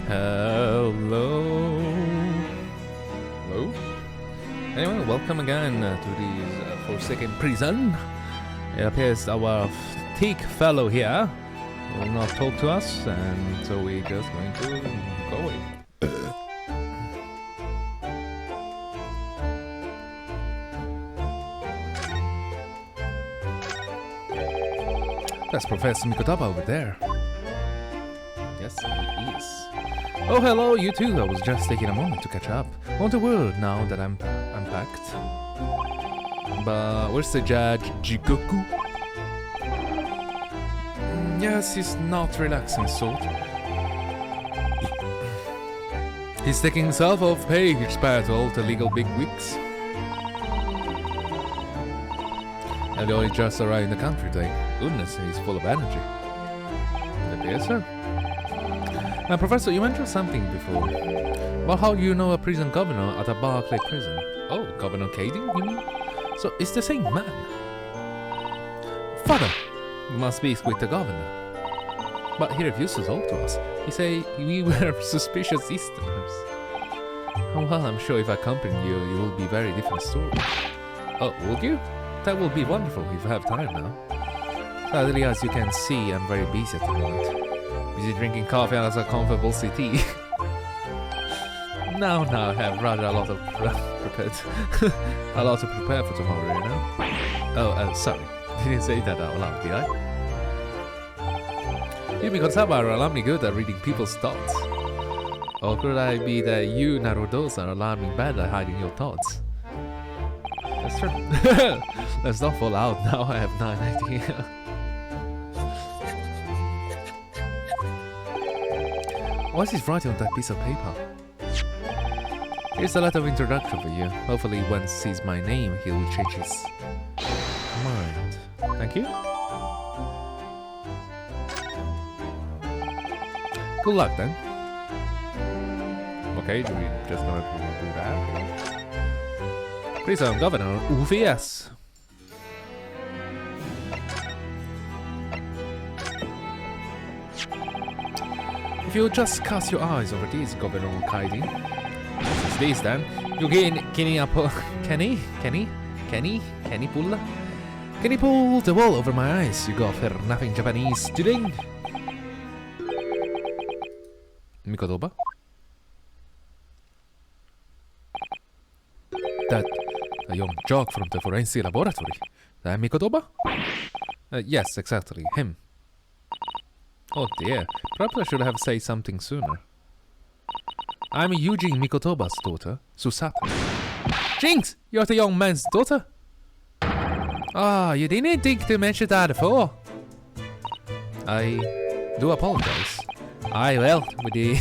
Hello. Hello. Anyway, welcome again to this Forsaken prison. It appears our thick fellow here will not talk to us, and so we're just going to go away. That's Professor Mikotoba over there. Yes, he is. Oh, hello, you too. I was just taking a moment to catch up. On the word now that I'm packed. But where's the judge, Jikoku? Yes, he's not relaxing sort. He's taking himself off page by all the legal bigwigs. And he only just arrived in the country today. Goodness, he's full of energy. It appears so. Professor, you mentioned something before. Well, how do you know a prison governor at a Barclay prison? Oh, Governor Kading, you mean? So, it's the same man. Father, you must speak with the governor. But he refused to talk to us. He said we were suspicious Easterners. Oh, well, I'm sure if I accompany you, it will be a very different story. Oh, would you? That will be wonderful if I have time now. Sadly, as you can see, I'm very busy at the moment. Busy drinking coffee and as a comfortable city. Now I have rather a lot of prepared, a lot to prepare for tomorrow, you know. Oh, sorry, didn't say that out loud, did I? You Mikotoba are alarmingly good at reading people's thoughts. Or could I be that you Naruhodos are alarmingly bad at hiding your thoughts? That's true. Let's not fall out now. I have no idea. What is he writing on that piece of paper? Here's a letter of introduction for you. Hopefully when he sees my name, he will change his mind. Thank you. Good luck then. Okay, we're just gonna do that. Please, Governor UVS. If you just cast your eyes over this, Governor Kaidi. What's this then? You Kenny pull the wool over my eyes, you go for nothing Japanese student. Mikotoba? That a young jock from the forensic laboratory. That Mikotoba? Yes, exactly, him. Oh dear, perhaps I should have said something sooner. I'm Eugene Mikotoba's daughter, Susato. Jinx! You're the young man's daughter? Ah, you didn't think to mention that before. I do apologize. Aye, well, would you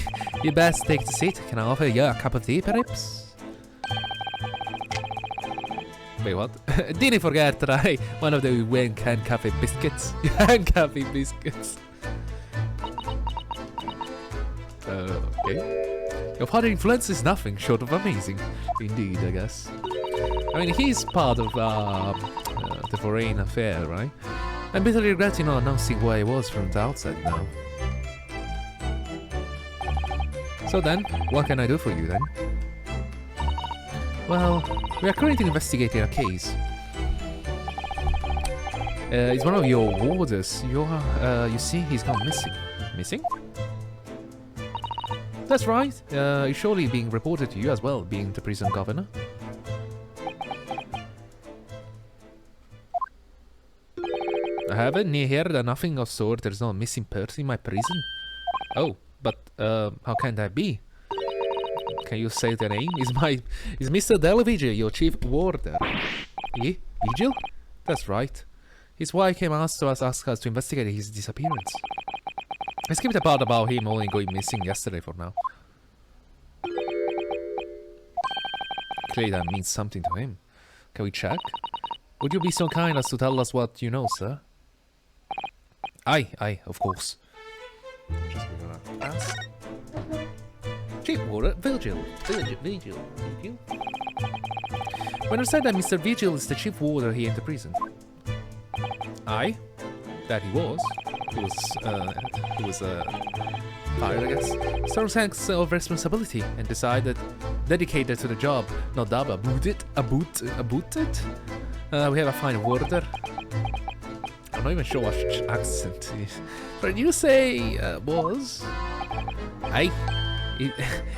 best take the seat? Can I offer you a cup of tea, perhaps? Wait, what? Didn't forget to try one of the hand cafe biscuits. Hand cafe biscuits. Okay. Your father's influence is nothing short of amazing. Indeed, I guess. I mean, he's part of the foreign affair, right? I'm bitterly regretting not announcing where I was from the outset now. So then, what can I do for you then? Well, we are currently investigating a case. It's one of your warders. You see, he's gone missing. Missing? That's right. He's surely being reported to you as well, being the prison governor. I haven't heard nothing of sort. There's no missing person in my prison. Oh, but how can that be? Can you say the name? Is Mr. Delvigil your chief warder? Eh? Vigil? That's right. His wife came ask us to investigate his disappearance. I skipped the part about him only going missing yesterday for now. Clearly that means something to him. Can we check? Would you be so kind as to tell us what you know, sir? Aye, of course. Just gonna ask. Chief Warder, Vigil. When I said that Mr. Vigil is the chief warder here in the prison. Aye, that he was. He was fired, I guess. Strong sense of responsibility and decided dedicated to the job. Not dub, about it. We have a fine order. I'm not even sure what accent it is. But you say was? Aye.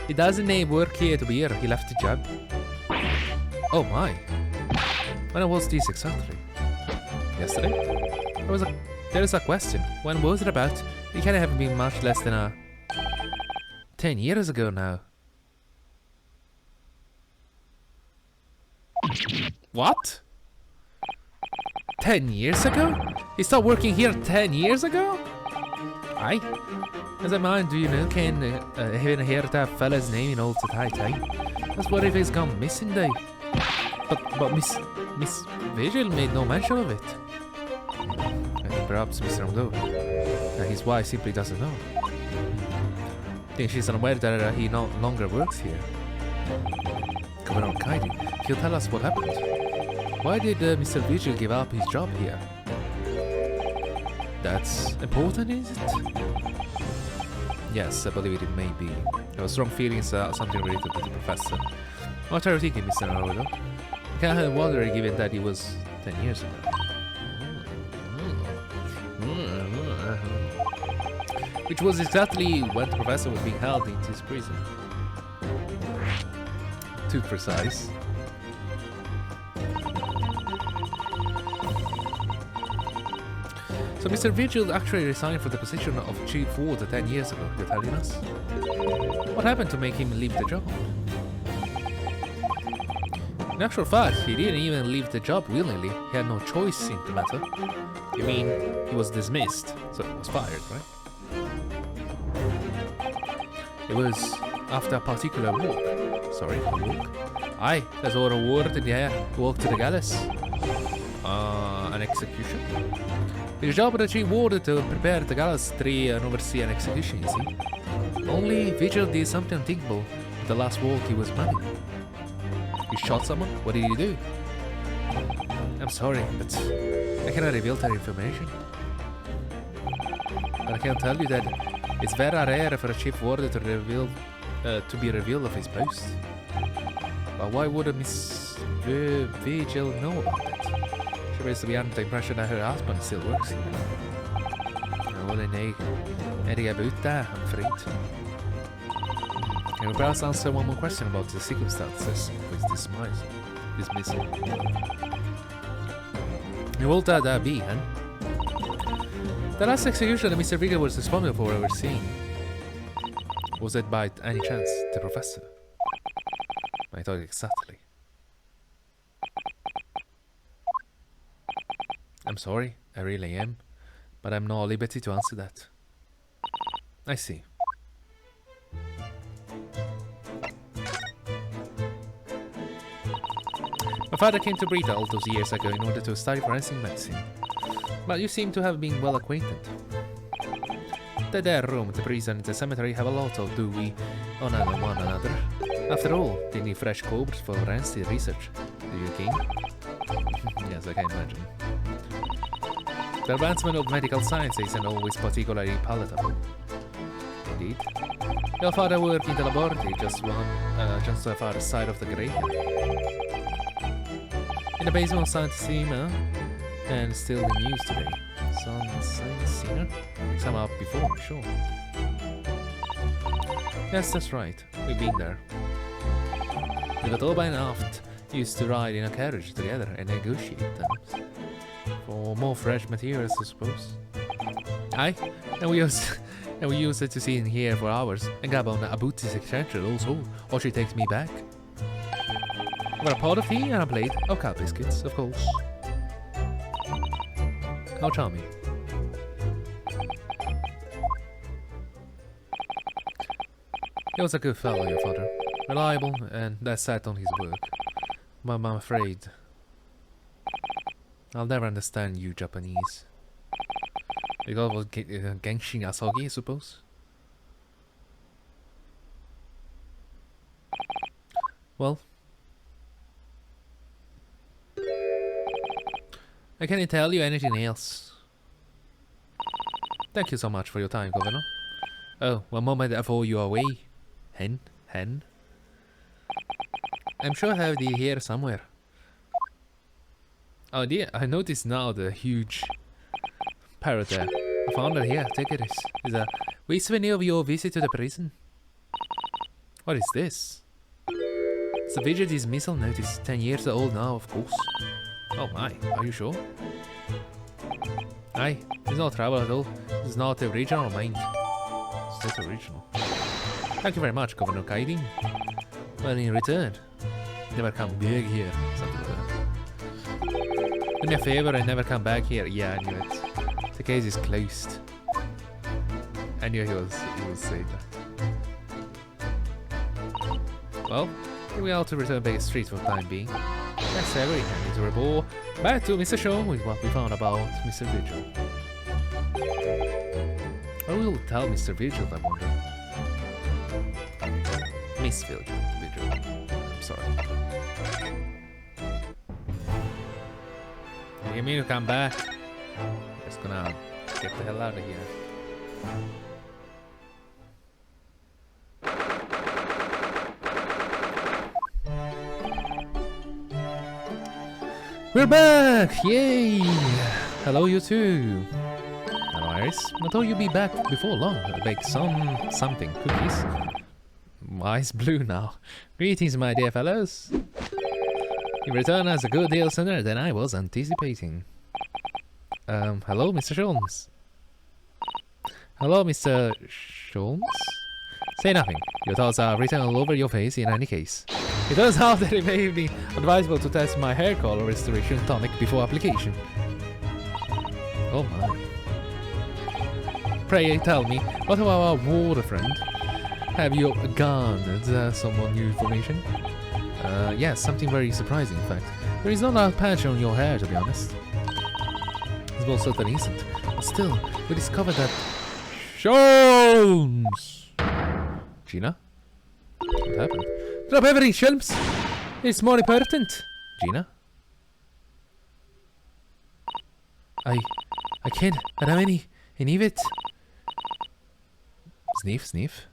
He doesn't work here to be here. He left the job. Oh my. When was this exactly? Yesterday? There is a question. When was it about? It can't have been much less than 10 years ago now. What? 10 years ago? He started working here 10 years ago? Aye. As I mind, do you know, Ken, haven't heard that fella's name in all the time. That's what if he's gone missing day. But Miss Vigil made no mention of it. I think perhaps Mr. Rondeau, his wife simply doesn't know. I think she's unaware that he no longer works here. Come on, Kaidi, he'll tell us what happened. Why did Mr. Vigil give up his job here? That's important, is it? Yes, I believe it may be. I have strong feelings something related to the professor. What are you thinking, Mr. Naruhodo? I can't help wondering given that it was 10 years ago. Which was exactly when the professor was being held into his prison. Too precise. So Mr. Vigil actually resigned for the position of Chief Ward 10 years ago, you're telling us? What happened to make him leave the job? In actual fact, he didn't even leave the job willingly. He had no choice in the matter. You mean, he was dismissed, so he was fired, right? It was after a particular walk. Sorry, a walk? Aye, there's all a word in the air. Walk to the gallows. An execution? His job was the chief warder to prepare the gallows tree and oversee an execution, you see. Only Vigil did something unthinkable with the last walk he was planning. He shot someone? What did he do? I'm sorry, but I cannot reveal that information. But I can tell you that it's very rare for a chief warder to be revealed of his post. But why would Miss Vigil know about it? She was to be under the impression that her husband still works here. No, then anything about that, I'm afraid. Can you perhaps answer one more question about the circumstances of his dismissal? Who will that be, huh? The last execution that Mr. Vigil was responsible for overseeing. Was it by any chance the professor? I thought exactly. I'm sorry, I really am, but I'm not at liberty to answer that. I see. My father came to Brita all those years ago in order to study forensic medicine, but you seem to have been well acquainted. The dead room, the prison, and the cemetery have a lot to do with one another. After all, they need fresh corpses for forensic research. Do you think? Yes, I can imagine. The advancement of medical science isn't always particularly palatable. Indeed. Your father worked in the laboratory just on the far side of the grave. In the basement of Science Cinema, and still in use today. Science Cinema? Some up before, sure. Yes, that's right. We've been there. We got Oba and Aft used to ride in a carriage together and negotiate terms. For more fresh materials, I suppose. Aye, and we use it to sit in here for hours and grab on a booty extension also, or she takes me back. I got a pot of tea and a plate of cow biscuits, of course. How charming. He was a good fellow, your father. Reliable, and that sat on his work. But I'm afraid I'll never understand you Japanese. Because of Genshin Asagi, I suppose? Well, I can't tell you anything else. Thank you so much for your time, Governor. Oh, one moment before you are away. Hen? I'm sure I have it here somewhere. Oh dear, I notice now the huge parrot there. I found it here, take it. It's a wee souvenir of your visit to the prison. What is this? It's a video dismissal notice, 10 years old now, of course. Oh my, are you sure? Aye, there's no trouble at all. This is not the original of mine. It's just original. Thank you very much, Governor Kaidin. Well, in return, never come back here. Something like that. Do me a favor and never come back here. Yeah, I knew it. The case is closed. I knew he would say that. Well, we are to return back to the streets for the time being. That's everything to report. Back to Mr. Shaw with what we found about Mr. Vigil. What will tell Mr. Vigil, I wonder? Miss Vigil. I'm sorry. You mean to come back? Just gonna get the hell out of here. We're back! Yay! Hello, you too. Hello, Iris. I thought you'd be back before long. I'll bake something. Cookies. Eyes blue now. Greetings, my dear fellows. You return as a good deal sooner than I was anticipating. Hello, Mr. Sholmes. Hello, Mr. Sholmes? Say nothing. Your thoughts are written all over your face in any case. It turns out that it may be advisable to test my hair color restoration tonic before application. Oh my. Pray tell me, what about our water friend? Have you garnered some new information? Yes, something very surprising in fact. There is no dark patch on your hair, to be honest. This most certainly isn't. But still, we discovered that... Sholmes! Gina? What happened? Drop everything, Sholmes! It's more important! Gina? I can't have any of it. Sniff.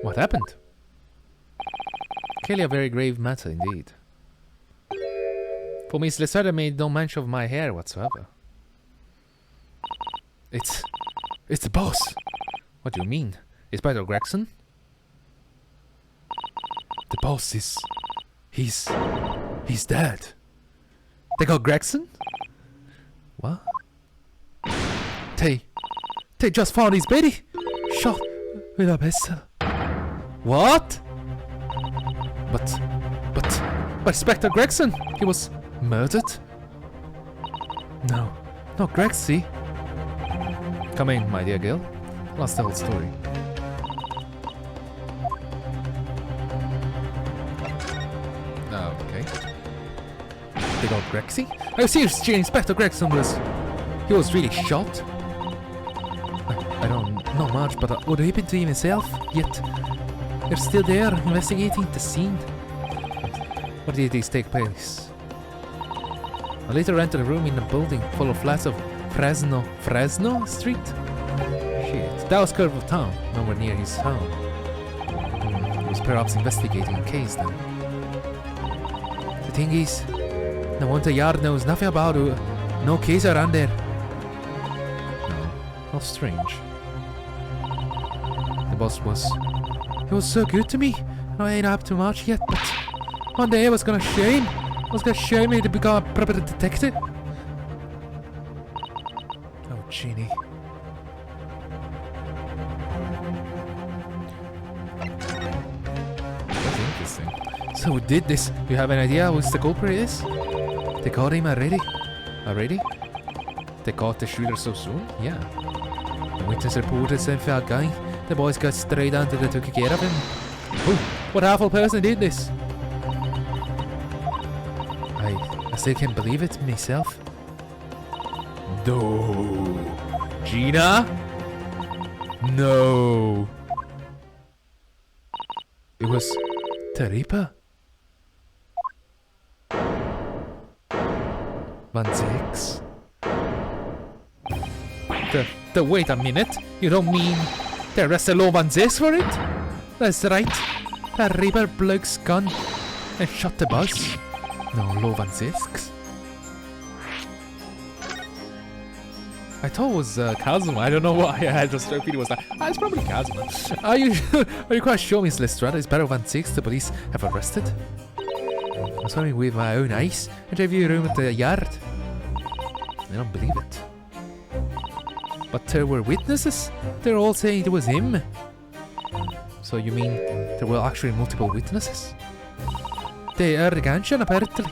What happened? Clearly a very grave matter indeed. For Miss Lesada made no mention of my hair whatsoever. It's the boss! What do you mean? Inspector Gregson? The boss is... He's dead. They got Gregson? What? They just found his body! Shot with a pistol. What? But Inspector Gregson, he was murdered? No, not Gregsy. Come in, my dear girl. Last the whole story. Okay. They got Gregsy? Are you serious, Jane? Inspector Gregson he was really shot? I don't know much, but what happened to him himself? Yet, they're still there, investigating the scene. Where did this take place? I later entered a room in a building full of flats of Fresno Street? Shit, that was curve of town, nowhere near his home. He was perhaps investigating a case then. The thing is, the Winter Yard knows nothing about it. No case around there. No, how strange. The boss he was so good to me. I ain't up too much yet, but one day I was gonna show him. I was gonna show him to become a proper detective. Oh, Genie. That's interesting. So who did this? You have an idea who the culprit is? They caught him already? They caught the shooter so soon? Yeah. The witness reported same for a guy. The boys got straight on till they took care of him. Oh, what awful person did this? I still can't believe it myself. No. Gina? No. It was the 1-6. wait a minute. You don't mean they arrested Lovan Zis for it? That's right. That Reaper bloke's gone and shot the boss. No, Lovan Zisks. I thought it was Kazuma. I don't know why I just repeated it was like, it's probably Kazuma. Are you quite sure Miss Lestrada is better than Zix the police have arrested? I was swimming with my own eyes and drove you room at the yard. I don't believe it. But there were witnesses? They're all saying it was him. So you mean there were actually multiple witnesses? They heard the gunshot apparently,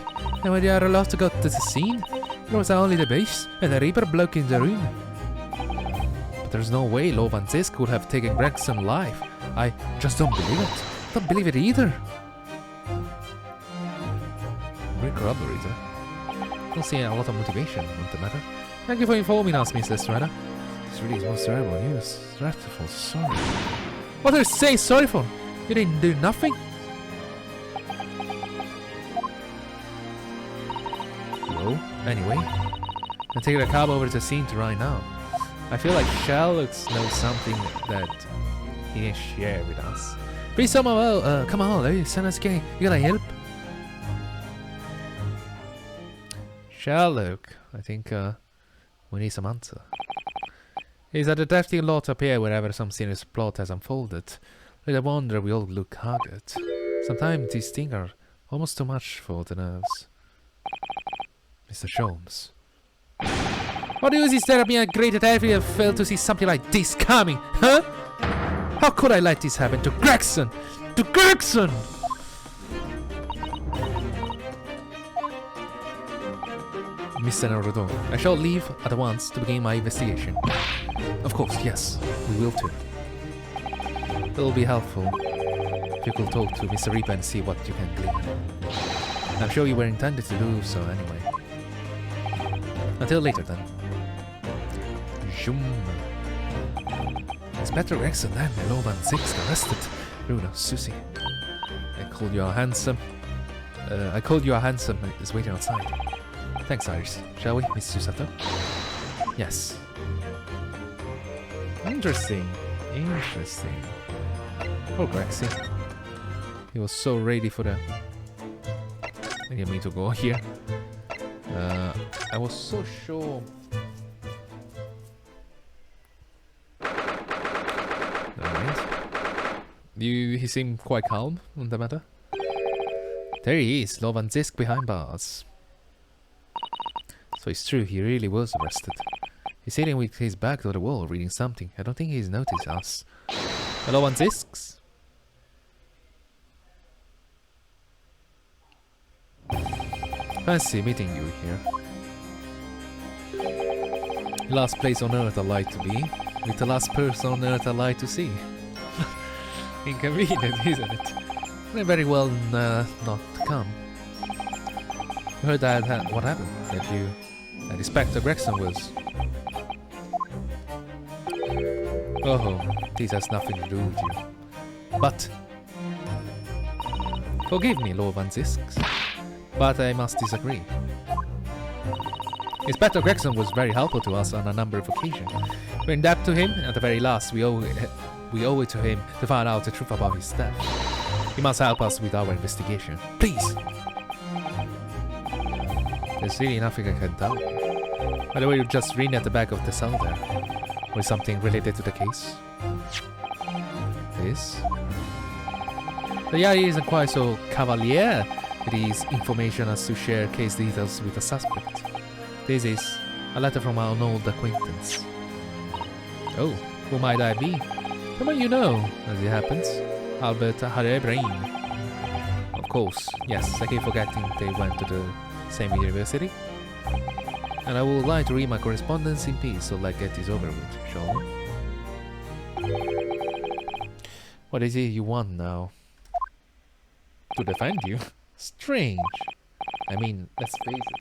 and when they are allowed to go to the scene, there was only the base and the Reaper bloke in the room. But there's no way Lovan Zisk could have taken Gregson alive. I just don't believe it. Don't believe it either. Great corroborator. Don't see a lot of motivation on the matter. Thank you for informing us, Miss Lestrada. This really is most terrible news. Dreadful sorry. What do you say sorry for? You didn't do nothing? Hello? Anyway, I'm taking a cab over to the scene right now. I feel like Sherlock knows something that he didn't share with us. Please, someone, come on, hey, Sanaske, you gotta help. Sherlock, I think we need some answer. Is a detective law to appear wherever some serious plot has unfolded. With a wonder we all look haggard. Sometimes these things are almost too much for the nerves. Mr. Sholmes. What use is there being a great detective and failed to see something like this coming, huh? How could I let this happen to Gregson? To Gregson! Mr. Naruhodo, I shall leave at once to begin my investigation. Of course, yes, we will too. It'll be helpful if you could talk to Mr. Reaper and see what you can glean. I'm sure you were intended to do so anyway. Until later then. Zoom. Inspector Gregson then, Lovan Zix arrested. Ryunosuke. I called you a handsome. Is waiting outside. Thanks, Iris. Shall we, Miss Susato? Yes. Interesting. Interesting. Oh, Grexy. He was so ready for the... I need me to go here. I was so sure... Alright. He seemed quite calm on the matter. There he is, Lovan Zisk behind bars. So it's true, he really was arrested. He's sitting with his back to the wall reading something. I don't think he's noticed us. Hello, Lovan Zisks? Fancy meeting you here. Last place on earth I'd like to be, with the last person on earth I'd like to see. Inconvenient, isn't it? May very well not come. You heard that what happened? That Inspector Gregson was... Oh, this has nothing to do with you. But... Forgive me, Lord Van Zisks, but I must disagree. Inspector Gregson was very helpful to us on a number of occasions. We're indebted to him, and at the very last we owe it to him to find out the truth about his death. He must help us with our investigation. Please! There's really nothing I can tell. By the way, you're just reading at the back of the cell there. Was something related to the case? This? The Yari isn't quite so cavalier with his information as to share case details with the suspect. This is a letter from our old acquaintance. Oh, who might I be? Someone you know, as it happens. Albert Harebrain. Of course, yes, I keep forgetting they went to the same university. And I would like to read my correspondence in peace, so let's get this over with, shall we? What is it you want now? To defend you? Strange. I mean, let's face it.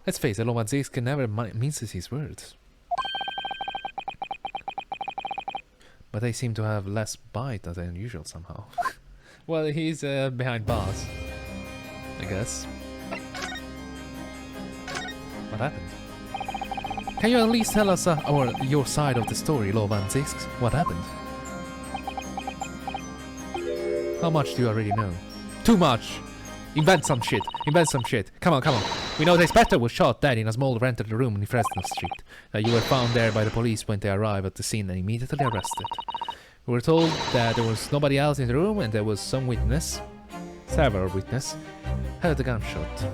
Let's face it, Lovan Zix never minces his words. But they seem to have less bite than usual somehow. Well, he's behind bars, I guess. What happened? Can you at least tell us your side of the story, Lo Van Zisk? What happened? How much do you already know? Too much! Invent some shit! Invent some shit! Come on, come on! We know the inspector was shot dead in a small rented room in Fresno Street. You were found there by the police when they arrived at the scene and immediately arrested. We were told that there was nobody else in the room and there was some witness, several witnesses, heard the gunshot.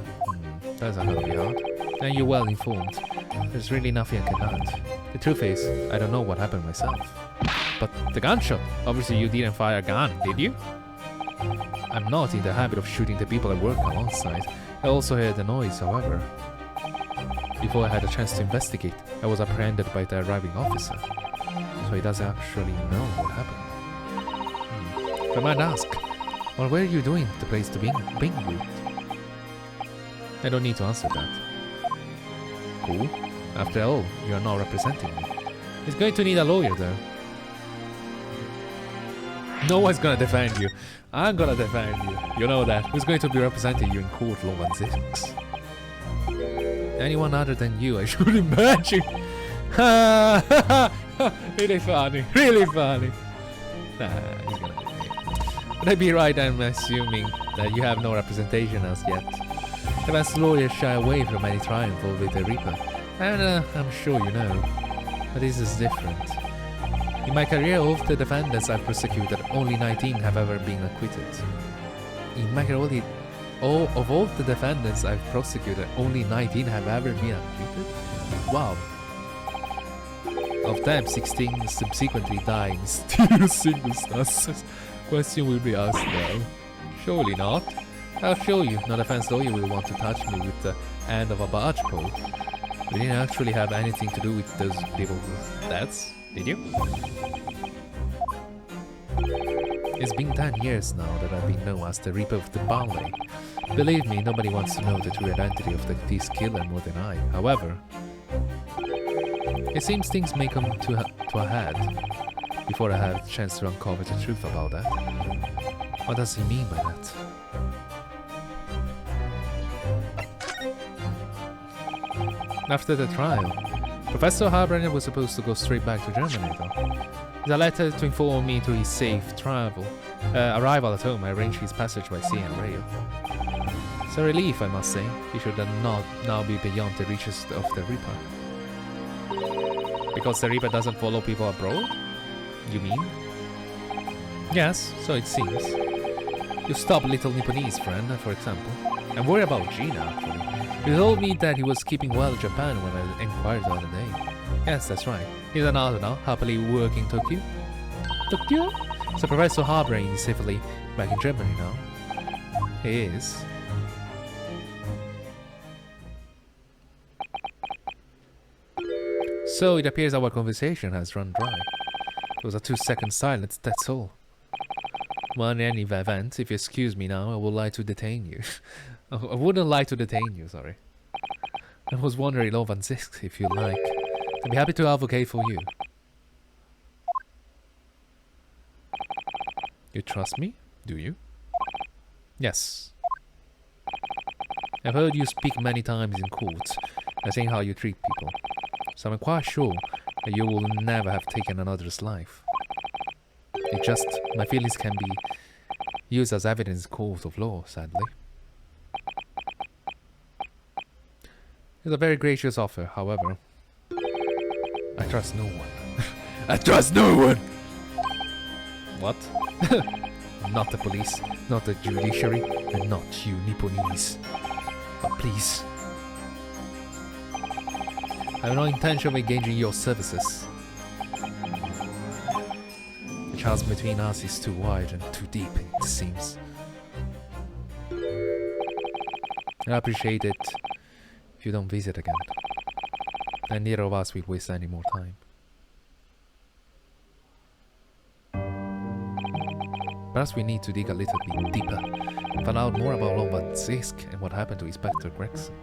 That's not gonna be hard. And you're well informed. There's really nothing I can add. The truth is, I don't know what happened myself. But the gunshot! Obviously you didn't fire a gun, did you? I'm not in the habit of shooting the people I work alongside. I also heard the noise, however. Before I had a chance to investigate, I was apprehended by the arriving officer. So he doesn't actually know what happened. I might ask, what were you doing at the place to being route? I don't need to answer that. Cool. After all, you are not representing me. He's going to need a lawyer though. No one's gonna defend you. I'm gonna defend you. You know that. Who's going to be representing you in court, Lo Van Zisk? Anyone other than you, I should imagine. Really funny. Really funny. Nah, he's gonna do it. Would I be right? I'm assuming that you have no representation as yet. Advanced lawyers shy away from any triumph with the Reaper. And I'm sure you know. But this is different. In my career, of the defendants I've prosecuted, only 19 have ever been acquitted. Of all the defendants I've prosecuted, only 19 have ever been acquitted? Wow. Of them, 16 subsequently die in mysterious circumstances. Question will be asked now. Surely not. I'll show you. No defense lawyer will want to touch me with the end of a barge pole. We didn't actually have anything to do with those people's deaths. Did you? It's been 10 years now that I've been known as the Reaper of the Ballet. Believe me, nobody wants to know the true identity of the deceased killer more than I. However, it seems things may come to a head before I have a chance to uncover the truth about that. What does he mean by that? After the trial, Professor Harbrenner was supposed to go straight back to Germany, though. In a letter to inform me to his safe arrival at home, I arranged his passage by sea and rail. It's a relief, I must say. He should not now be beyond the reaches of the Reaper. Because the Reaper doesn't follow people abroad? You mean? Yes, so it seems. You stopped Little Nipponese friend, for example. I'm worried about Gina, actually. He told me that he was keeping well in Japan when I inquired the other day. Yes, that's right. He's an author now, happily working in Tokyo. Tokyo? So Professor Harbrenner is safely back in Germany now. He is. So it appears our conversation has run dry. It was a 2-second silence, that's all. Well, in any event, if you excuse me now, I would like to detain you. I wouldn't like to detain you, sorry. I was wondering, Lo Van Zisk, if you like. I'd be happy to advocate for you. You trust me, do you? Yes. I've heard you speak many times in court, saying how you treat people. So I'm quite sure that you will never have taken another's life. It just, my feelings can be used as evidence in court of law, sadly. It's a very gracious offer, however. I trust no one. I trust no one! What? Not the police, not the judiciary, and not you Nipponese. But please. I have no intention of engaging your services. The chasm between us is too wide and too deep, it seems. I appreciate it if you don't visit again. And neither of us will waste any more time. Perhaps we need to dig a little bit deeper and find out more about Lo Van Zisk and what happened to Inspector Gregson.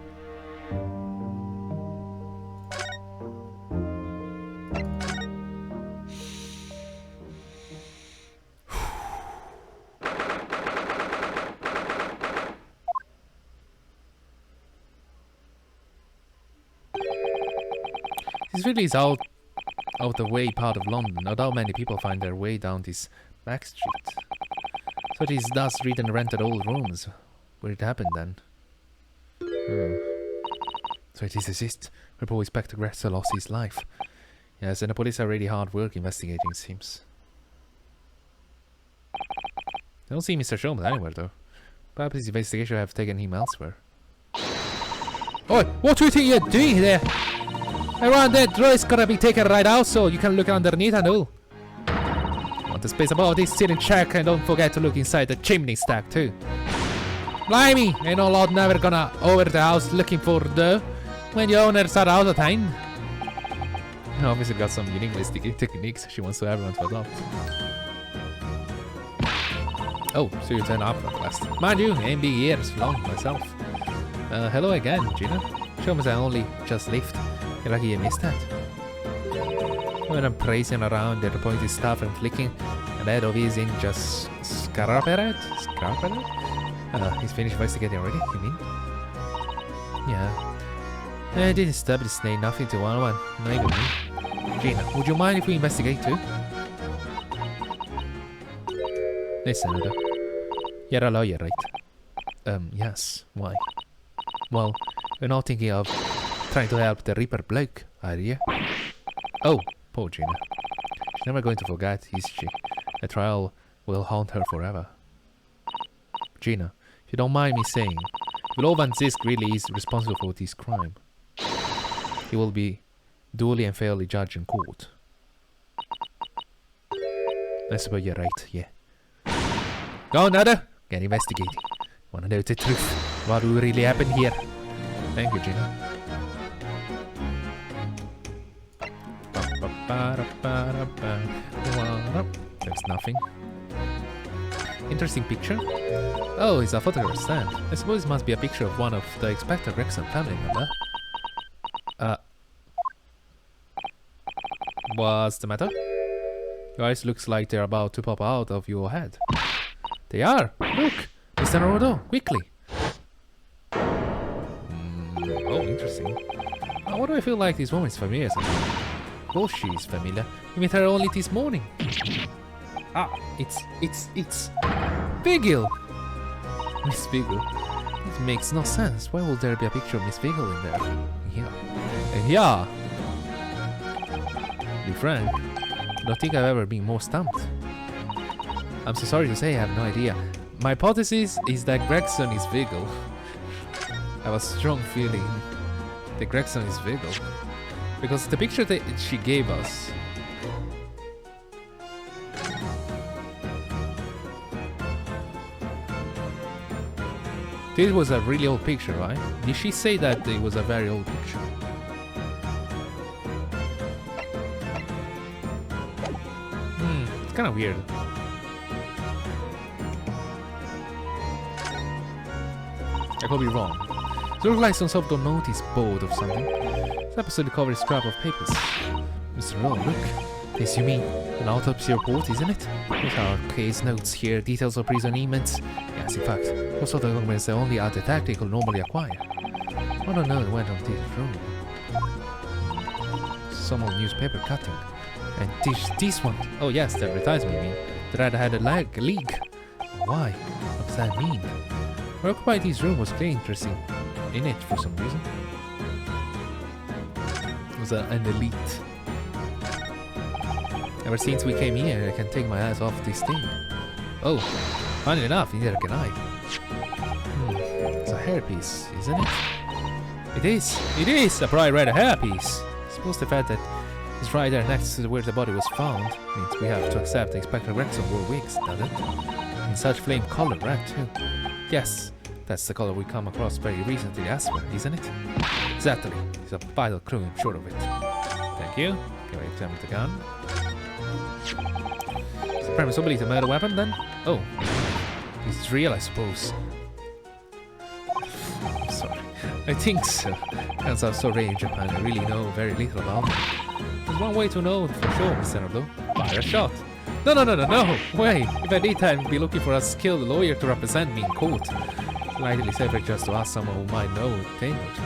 This really is out the way part of London. Not how many people find their way down this back street. So these dust ridden rented old rooms. Where it happened then? So it is it. Where poor Inspector Grexel lost his life. Yes, and the police are really hard work investigating, it seems. I don't see Mr. Sholmes anywhere though. Perhaps his investigation have taken him elsewhere. Oh, what do you think you're doing there? Around that door is gonna be taken right out so you can look underneath and all. Want the space above this, sit in check and don't forget to look inside the chimney stack too. Blimey, ain't no lot never gonna over the house looking for the when the owners are out of time. Obviously got some unique techniques she wants to everyone to adopt. Oh, so you turn up at last. Mind you, ain't been years long myself. Hello again, Gina. Show me I only just left. You're lucky you missed that. When I'm praising around, the pointy stuff and flicking, and that of his in just scrap at it? Scrap at it? He's finished investigating already, you mean? Yeah. I didn't establish say nothing to one. Not even me. Gina, would you mind if we investigate too? Listen, Ada. You're a lawyer, right? Yes. Why? Well, you're not thinking of trying to help the Reaper bloke, are you? Oh, poor Gina. She's never going to forget, is she? The trial will haunt her forever. Gina, if you don't mind me saying, Will Van Zisk really is responsible for this crime? He will be duly and fairly judged in court. I suppose you're right, yeah. Go on, Nada! Get investigating. Wanna know the truth? What will really happen here? Thank you, Gina. There's nothing. Interesting picture. Oh, it's a photograph stand. I suppose it must be a picture of one of the Inspector Grexel family member. What's the matter? Your eyes looks like they're about to pop out of your head. They are! Look! Mr. Naruhodo, quickly! Oh, interesting. Why do I feel like this woman is familiar somehow? Oh, she is familiar. We met her only this morning. It's Vigil! Miss Vigil? It makes no sense. Why would there be a picture of Miss Vigil in there? Yeah. To be frank, I don't think I've ever been more stumped. I'm so sorry to say I have no idea. My hypothesis is that Gregson is Vigil. I have a strong feeling that Gregson is Vigil. Because the picture that she gave us... This was a really old picture, right? Did she say that it was a very old picture? It's kind of weird. I could be wrong. It looks like some sort of notice board or something. This episode covers a scrap of papers. Mr. Rowe, look. This you mean an autopsy report, isn't it? There are case notes here, details of prisonment. Yes, in fact, those sort of documents are only a detective could normally acquire. I don't know went on this room. Some old newspaper cutting. And this one. Oh yes, the advertisement, I mean. The red had a leak. Why? What does that mean? I occupied this room was very interesting in it for some reason. It was an elite. Ever since we came here, I can take my eyes off this thing. Oh, funny enough, neither can I. It's a hairpiece, isn't it? It is a bright red hairpiece. I suppose the fact that it's right there next to where the body was found means we have to accept Inspector Grexel wore wigs, does it? In such flame color red too. Yes, that's the color we come across very recently elsewhere, isn't it? Exactly. It's a vital clue, I'm sure of it. Thank you. Can we examine the gun? Is the premise of a murder weapon then? Oh, this is real, I suppose. I'm sorry. I think so. Guns are so rare in Japan, I really know very little about them. There's one way to know for sure, Mr. Naruhodo. Fire a shot. No. Wait. If I did, I'd be looking for a skilled lawyer to represent me in court. Slightly safer just to ask someone who might know a thing or two.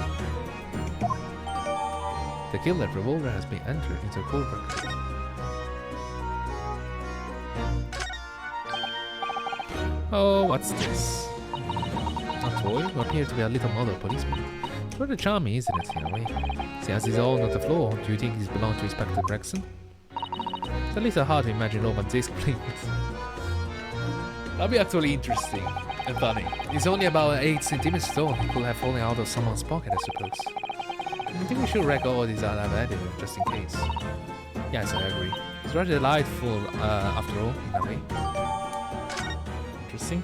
The killer revolver has been entered into a court record. Oh, what's this? A toy? You appear to be a little model policeman. It's rather charming, isn't it, in a way? He has his own on the floor. Do you think he's belonged to Inspector Gregson? It's a little hard to imagine Roman disc playing it. That'd be actually interesting and funny. It's only about 8 centimeters tall. It could have fallen out of someone's pocket, I suppose. I think we should record this out of editor, just in case. Yes, I agree. It's rather delightful, after all, in a way. Interesting.